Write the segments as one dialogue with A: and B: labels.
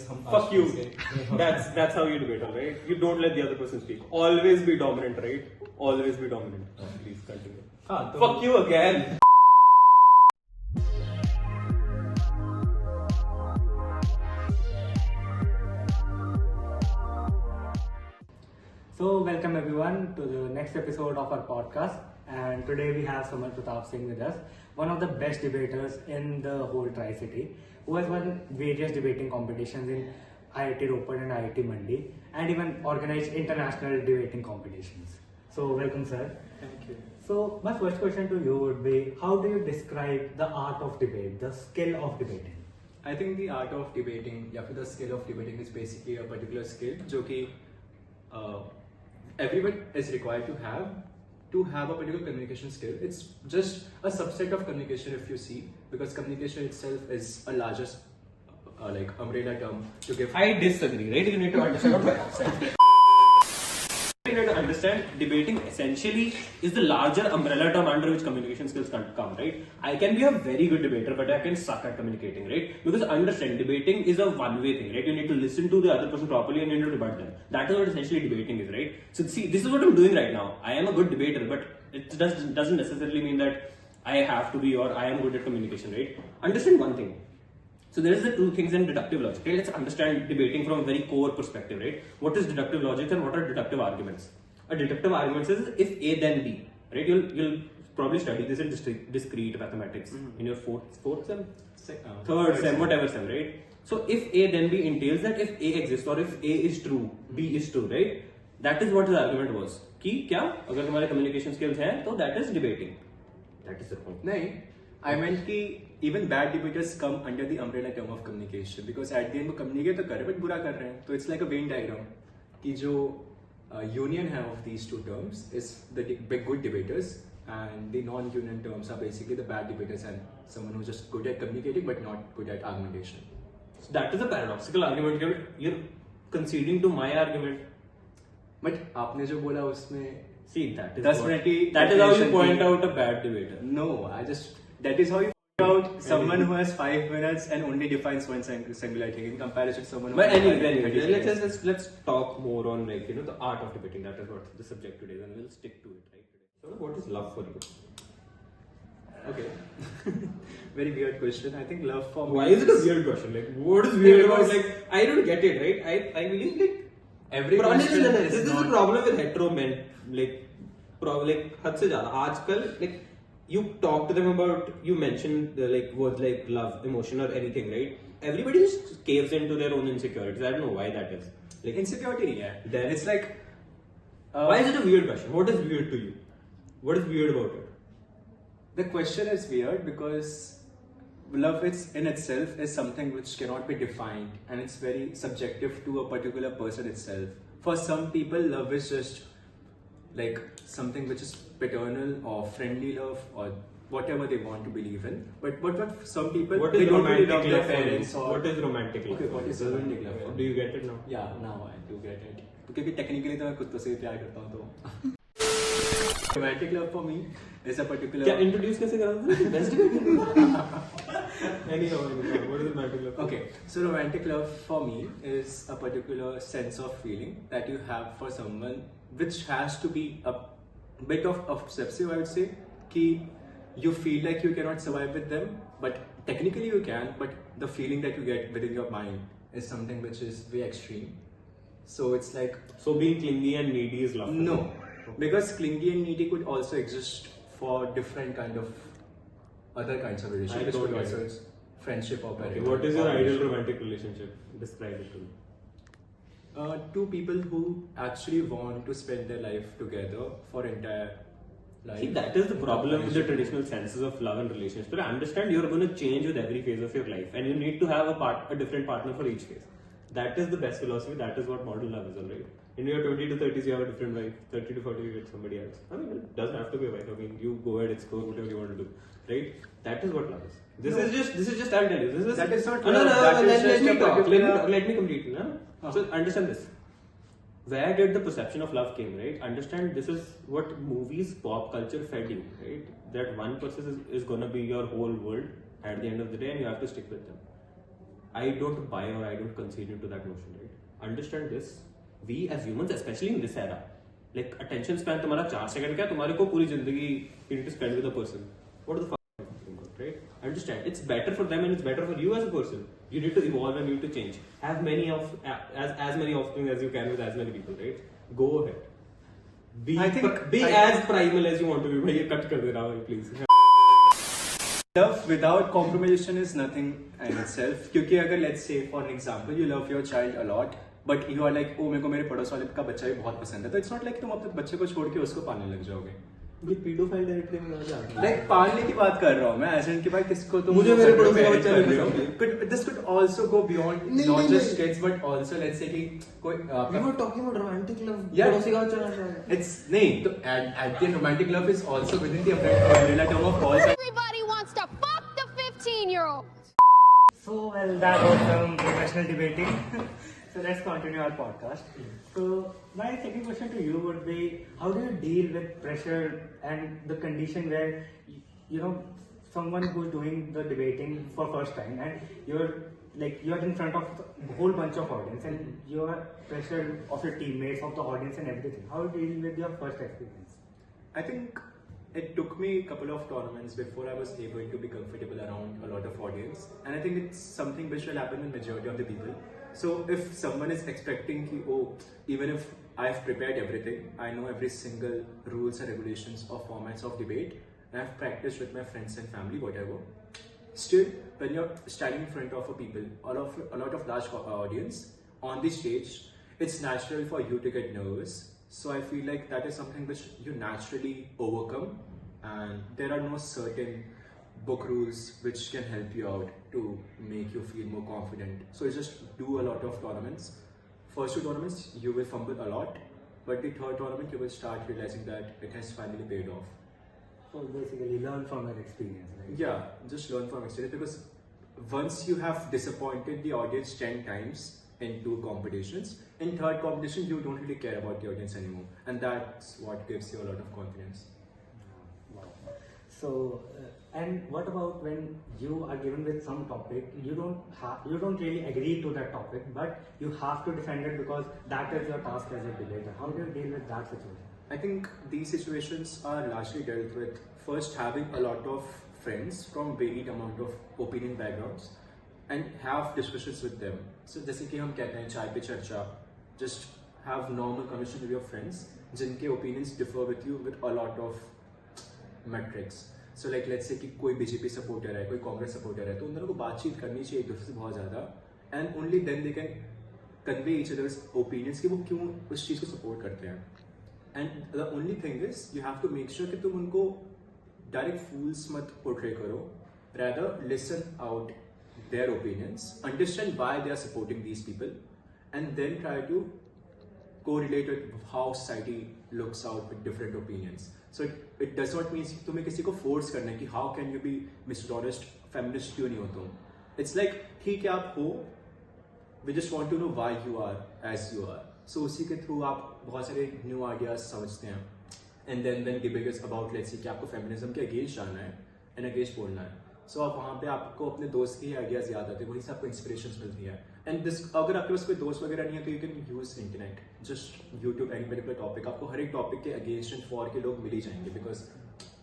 A: Fuck you. That's how you debate, right? You don't let the other person speak. Always be dominant, right? Always be dominant. Please continue. Fuck you again.
B: So, welcome everyone to the next episode of our podcast. And today we have Suman Pratap Singh with us, one of the best debaters in the whole Tri City, who has won various debating competitions in IIT Ropar and IIT Mandi, and even organized international debating competitions. So, welcome, sir.
C: Thank you.
B: So, my first question to you would be, how do you describe the art of debate, the skill of debating?
C: I think the art of debating, या फिर the skill of debating is basically a particular skill जो कि everyone is required to have a particular communication skill. It's just a subset of communication if you see, because communication itself is a largest like umbrella term to give.
A: I disagree, right? You need to understand what I'm saying. You need to understand debating essentially is the larger umbrella term under which communication skills can come, right? I can be a very good debater, but I can suck at communicating, right? Because understand, debating is a one-way thing, right? You need to listen to the other person properly and you need to rebut them. That is what essentially debating is, right? So see, this is what I'm doing right now. I am a good debater, but it doesn't necessarily mean that I have to be or I am good at communication, right? Understand one thing. So there is the two things in deductive logic. Okay? Let's understand debating from a very core perspective, right? What is deductive logic and what are deductive arguments? A deductive argument is if A then B, right? You'll probably study this in discrete mathematics in your fourth sem, third sem, whatever sem, right? So if A then B entails that if A exists or if A is true, B is true, right? That is what his argument was. कि क्या अगर तुम्हारे communication skills हैं तो that is debating. That is the point.
C: नहीं, I meant कि even bad debaters come under the umbrella term of communication, because at the end वो communicate तो कर रहे हैं but बुरा कर रहे हैं. तो it's like a Venn diagram कि जो union है of these two terms is the big good debaters, and the non-union terms are basically the bad debaters and someone who's just good at communicating but not good at argumentation.
A: So that is a paradoxical argument. You're conceding to my argument.
C: But आपने जो बोला उसमें
A: See, that is
C: that
A: is how you point out a bad debater.
C: No, that is how you point out someone who has 5 minutes and only defines one singular thing in comparison to someone who
A: But
C: has
A: anyway, let's talk more on the art of debating. That is what the subject today is, and we'll stick to it right today. So what is love for you?
C: Okay. Very weird question. I think love for me.
A: Why is it a weird question? Like, what is weird about I don't get it, right? I believe
C: every
A: question.
C: This
A: is a problem with hetero men. हद से ज़्यादा आजकल you talk to them about, you mention words like love, emotion, or anything, right? Everybody just caves into their own insecurities. I don't know why that is.
C: Insecurity नहीं है.
A: Then
C: it's like.
A: Why is it a weird question? What is weird to you? What is weird about it?
C: The question is weird because love in itself is something which cannot be defined, and it's very subjective to a particular person itself. For some people, love is just like something which is paternal or friendly love or whatever they want to believe in. But for some people,
A: they don't really love
C: their parents.
A: What is romantic love?
C: Okay, what is romantic love?
A: Do you get it now?
C: Yeah, now I do get it. क्योंकि technically तो मैं कुत्तों से प्यार करता हूँ तो. Romantic love for me is a particular.
A: क्या introduce कैसे करा? Anyhow, what is romantic love?
C: Okay, so romantic love for me is a particular sense of feeling that you have for someone, which has to be a bit of obsessive, I would say. Ki you feel like you cannot survive with them, but technically you can. But the feeling that you get within your mind is something which is very extreme. So it's like.
A: So being clingy and needy is love?
C: No, because clingy and needy could also exist for different kind of other kinds of relationships.
A: I don't get it.
C: Friendship or
A: okay, what is your ideal romantic relationship? Describe it to me.
C: Two people who actually want to spend their life together for entire life.
A: See, that is the problem with the traditional senses of love and relationships. But I understand you're going to change with every phase of your life, and you need to have a different partner for each phase. That is the best philosophy. That is what modern love is, alright. In your 20 to 30s, you have a different wife. 30 to 40, you get somebody else. I mean, it doesn't have to be a wife. I mean, you go ahead, explore whatever you want to do, right? That is what love is. This is just. I'll tell you.
C: That is not.
A: No. Let me talk. Let me complete. No? So understand this. Where did the perception of love came, right? Understand, this is what movies, pop culture fed you, right? That one person is gonna be your whole world at the end of the day, and you have to stick with them. I don't buy or I don't concede into that notion, right? Understand this. We as humans, especially in this era, like attention span तुम्हारा 4 second का है, तुम्हारे को पूरी जिंदगी you need to spend with a person. What the fuck are you thinking about, right? Understand. It's better for them and it's better for you as a person. You need to evolve and you need to change. Have many of as many offspring as you can with as many people, right? Go ahead. Be as primal as you want to be. भाई ये cut कर दे रहा हूँ please.
C: Love without compromisation is nothing in itself. क्योंकि अगर let's say for an example you love your child a lot but you are like मेरे को मेरे पड़ोस वाले का बच्चा भी बहुत पसंद है, तो it's not like तुम अपने बच्चे को छोड़ के उसको पालने लग जाओगे.
A: ये pedophile डायरेक्टली में आ जाता है.
C: Like पालने की बात कर रहा हूँ मैं, ऐसे कि भाई किसको तुम
A: मुझे मेरे पड़ोस का बच्चा नहीं
C: पसंद. This could also go beyond not just kids but also let's say कि कोई
A: We were talking about romantic love.
C: Yeah.
A: पड़ोसी का बच्चा नहीं है.
C: it's नहीं तो at the romantic love is also within the umbrella term of all.
D: Everybody wants to fuck the 15-year-old.
B: So, well, that was some professional debating. So, let's continue our podcast. So, my second question to you would be, how do you deal with pressure and the condition where, you know, someone who's doing the debating for first time and you're in front of a whole bunch of audience and you're pressured of your teammates, of the audience and everything. How do you deal with your first experience?
C: I think it took me a couple of tournaments before I was able to be comfortable around a lot of audience, and I think it's something which will happen with majority of the people. So if someone is expecting ki, oh, even if I've prepared everything, I know every single rules and regulations or formats of debate, and I've practiced with my friends and family, whatever. Still, when you're standing in front of a people, a lot of large audience on the stage, it's natural for you to get nervous. So I feel like that is something which you naturally overcome, and there are no certain book rules which can help you out to make you feel more confident. So you just do a lot of tournaments. First 2 tournaments you will fumble a lot, but the third tournament you will start realizing that it has finally paid off.
B: So, basically, learn from your experience, right?
C: Yeah, just learn from experience, because once you have disappointed the audience 10 times in 2 competitions, in third competition you don't really care about the audience anymore, and that's what gives you a lot of confidence.
B: Wow. So, and what about when you are given with some topic, you don't really agree to that topic, but you have to defend it because that is your task as a debater. How do you deal with that situation?
C: I think these situations are largely dealt with first having a lot of friends from varied amount of opinion backgrounds and have discussions with them. So जैसे कि हम कहते हैं चाय पे चर्चा, just have normal conversation with your friends जिनके opinions differ with you with a lot of metrics. So like let's say कि कोई बीजेपी सपोर्टर है, कोई कांग्रेस सपोर्टर है, तो उन दोनों को बातचीत करनी चाहिए एक दूसरे से बहुत ज़्यादा, and only then they can convey each other's opinions कि वो क्यों उस चीज़ को support करते हैं. And the only thing is you have to make sure कि तुम उनको direct fools मत portray करो, rather listen out their opinions, understand why they are supporting these people, and then try to correlate with how society looks out with different opinions. So it does not mean तुम्हें किसी को force करना है कि how can you be misogynist, feminist क्यों नहीं हो तुम. It's like ठीक है आप हो, we just want to know why you are as you are. So उसी के through आप बहुत सारे new ideas समझते हैं. And then when debate is about let's say कि आपको feminism के against जाना है and against बोलना है. So आप वहाँ पे आपको अपने दोस्त के आइडियाज याद आते हैं, वहीं से आपको इंस्पिरेशंस मिलती है. एंड दिस अगर आपके पास कोई दोस्त वगैरह नहीं है तो you can use internet, just YouTube, any particular topic. आपको हर एक टॉपिक के अगेंस्ट एंड फॉर के लोग मिल ही जाएंगे, because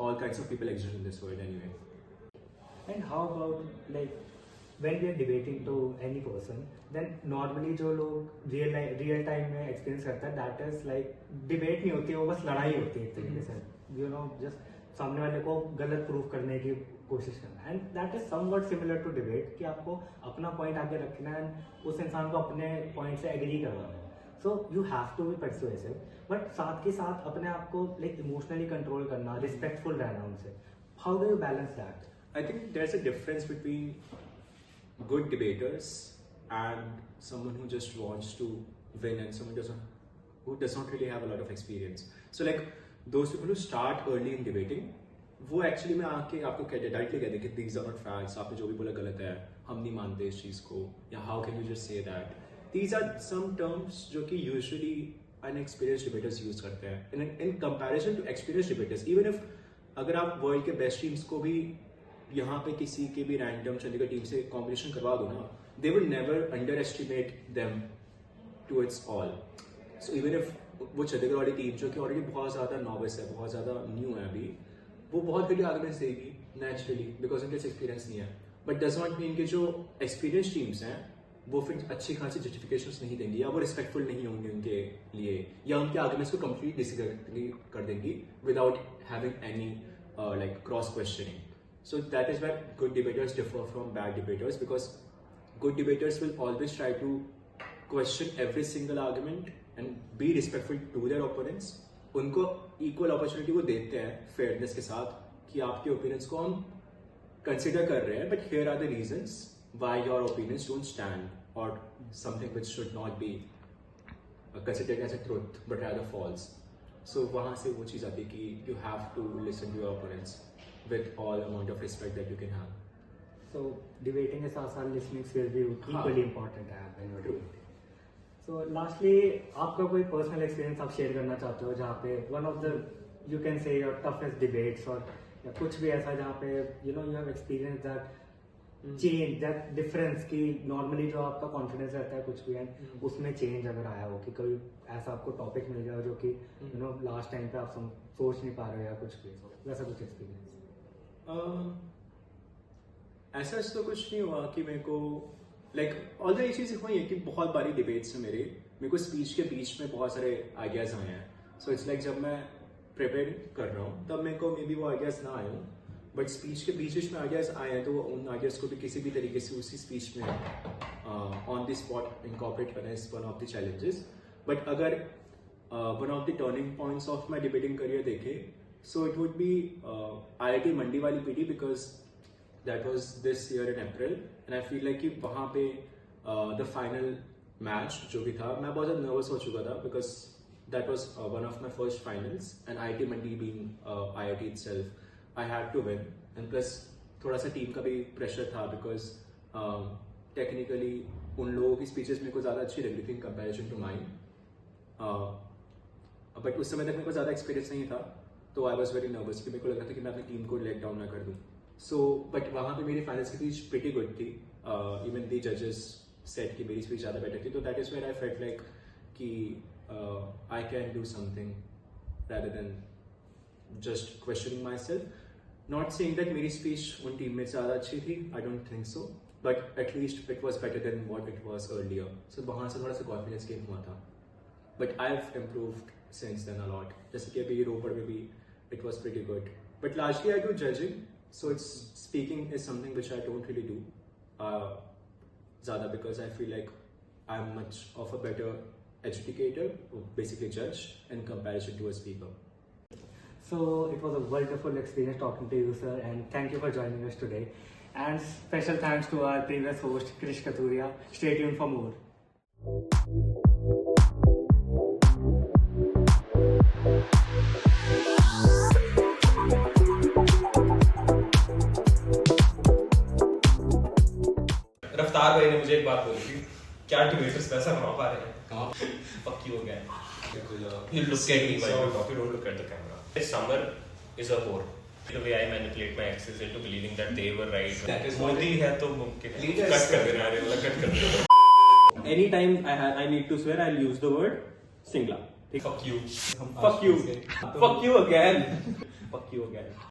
C: all kinds of people exist in this world anyway.
B: And how about like when we are debating to any person, then normally जो लोग real time में experience करता है, that is like debate नहीं होती, वो बस लड़ाई होती है एक तरीके से. You know, just सामने वाले को गलत प्रूफ करने की कोशिश करना. And that is somewhat similar to debate कि आपको अपना पॉइंट आगे रखना है एंड उस इंसान को अपने पॉइंट से एग्री करवाना है. So you have to be persuasive, but साथ के साथ अपने आप को लाइक इमोशनली कंट्रोल करना, रिस्पेक्टफुल रहना उनसे. How do you balance that?
C: I think there's a difference between good debaters and someone who just wants to win and someone who does not really have a lot of experience. So like those people who start early in debating, वो actually में आके आपको directly कहते हैं कि these are not facts, आपने जो भी बोला गलत है, हम नहीं मानते इस चीज़ को, या how can you just say that. These are some terms जो कि usually unexperienced debaters use करते हैं. In comparison to experienced debaters, even if अगर आप वर्ल्ड के बेस्ट टीम्स को भी यहाँ पे किसी के भी रैंडम चंडीगढ़ टीम से कॉम्पिटिशन करवा दो ना, they would never underestimate them to its all. So even if वो चंडीगढ़ वाली टीम जो कि ऑलरेडी बहुत ज़्यादा नॉविस है, बहुत ज़्यादा न्यू है अभी, वो बहुत बड़ी आर्गुमेंट्स देगी नेचुरली बिकॉज उनके एक्सपीरियंस नहीं है, बट डज नॉट मीन कि जो एक्सपीरियंस टीम्स हैं वो फिर अच्छी खासी जस्टिफिकेशंस नहीं देंगी या वो रिस्पेक्टफुल नहीं होंगे उनके लिए या उनके आर्गुमेंट्स को कंप्लीट डिसएग्री कर देंगी without having any like cross questioning. So that is where good debaters differ from bad debaters, because good debaters will always try to question every single argument and be respectful to their opponents. उनको equal opportunity वो देते हैं fairness के साथ कि आपके opinions को हम consider कर रहे हैं, but here are the reasons why your opinions don't stand or something which should not be considered as a truth but rather false. So वहाँ से वो चीज़ आती है कि you have to listen to your opponents with all amount of respect that you can have.
B: So debating के साथ साथ listening skills भी equally important है when you're debating. So lastly, आपका कोई personal experience आप share करना चाहते हो जहाँ पे one of the you can say your toughest debates और या कुछ भी ऐसा जहाँ पे you know you have experienced that change that difference कि normally जो आपका confidence रहता है कुछ भी है उसमें change अगर आया हो कि कोई ऐसा आपको topic मिल गया हो जो कि you know last time पे आप सोच नहीं पा रहे हो या कुछ भी वैसा कुछ experience.
C: ऐसा तो कुछ नहीं हुआ कि मेरे को लाइक ऑल द ये चीज़ें हुई है कि बहुत बारी डिबेट्स में मेरे को स्पीच के बीच में बहुत सारे आइडियाज़ आए हैं. सो इट्स लाइक जब मैं प्रिपेयर कर रहा हूँ तब मेरे को मे बी वो आइडियाज़ ना आए हों, बट स्पीच के बीच में आइडियाज़ आए हैं तो उन आइडियाज़ को भी किसी भी तरीके से उसी स्पीच में ऑन द स्पॉट इनकॉर्पोरेट करना is one of the challenges. But अगर one of the turning points of my debating career देखे so it would be IIT Mandi वाली PD, because that was this year in April and I feel like कि वहाँ पे the final match जो भी था मैं बहुत ज़्यादा नर्वस हो चुका था because that was one of my first finals and IIT Mandi being IIT itself. I had to win, and plus थोड़ा सा टीम का भी प्रेशर था बिकॉज टेक्निकली उन लोगों की स्पीचेस मेरे को ज़्यादा अच्छी लग रही थी in comparison to mine, but उस समय तक मेरे को ज़्यादा एक्सपीरियंस नहीं था तो आई वॉज वेरी नर्वस कि मेरे को लग रहा था कि मैं अपनी टीम को लेट डाउन ना कर दूँ. सो बट वहाँ पे मेरी फाइनल्स की स्पीच प्रीटी गुड थी. इवन दी जजेस सेट कि मेरी स्पीच ज़्यादा बेटर थी, तो that is where I felt like कि I can do something rather than just questioning myself. Not saying that मेरी speech उन टीम में ज़्यादा अच्छी थी, I don't think so, but at least it was better than what it was earlier. So वहाँ से थोड़ा सा confidence gain हुआ था. But I've improved since then a lot. जैसे कि अभी रोपड़ में भी it was pretty good. But largely I do judging, so it's speaking is something which I don't really do ज़्यादा because I feel like I'm much of a better educator, basically judge, in comparison to a speaker.
B: So it was a wonderful experience talking to you, sir, and thank you for joining us today. And special thanks to our previous host, Krish Katuria. Stay tuned for more.
A: रफ्तार भाई ने मुझे एक बात बोली थी, क्या debtors पैसा कमा पा रहे हैं? पक्की हो गया. You look at me while you talk, you don't look at the camera. Summer is a whore. The way I manipulate my exes into believing that they were right.
C: That is
A: Modi है तो मुमकिन है.
C: Leaders.
A: Cut कर देना, अरे वाला cut कर देना. Anytime I need to swear, I'll use the word Singla. Fuck you. Fuck you. Fuck you again. Fuck you again.